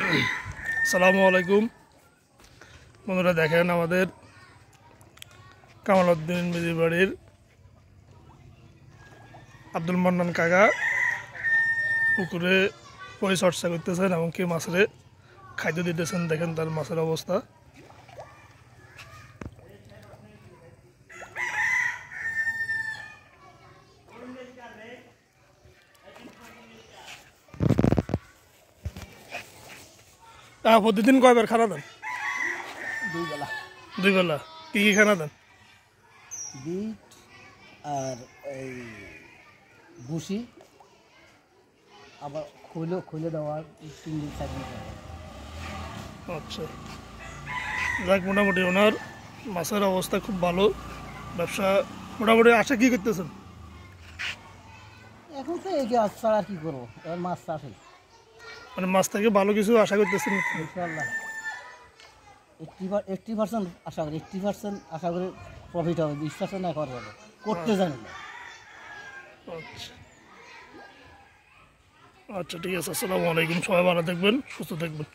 আসসালামু আলাইকুম বন্ধুরা, দেখেন আমাদের কামাল উদ্দিন মিজির বাড়ির আব্দুল মান্নান কাকা পুকুরে পরিচর্যা করতেছেন এবং কি মাছের খাদ্য দিতেছেন। দেখেন তার মাছের অবস্থা। প্রতিদিন কয়বার খানা দেন? দুই বেলা। কি কি খানা দেন? বিট আর এই ভুসি, আবার খুলে দেওয়া 3 দিন 4 দিন। আচ্ছা, যাক, মোটামুটি ওনার মাছের অবস্থা খুব ভালো। ব্যবসা মোটামুটি আশা কি করতেছেন? এখন তো এই গাছ ছাড়া কি করবো, এবার মাছ চাষে মানে মাছ থেকে ভালো কিছু আশা করতেছেন? ইনশাল্লাহ 80% আশা করি, 80% আশা করি প্রফিট হবে, 20% একবার হবে, করতে জানি না। আচ্ছা আচ্ছা, ঠিক আছে। আসসালামু আলাইকুম। সবাই ভালো থাকবেন, সুস্থ থাকবেন।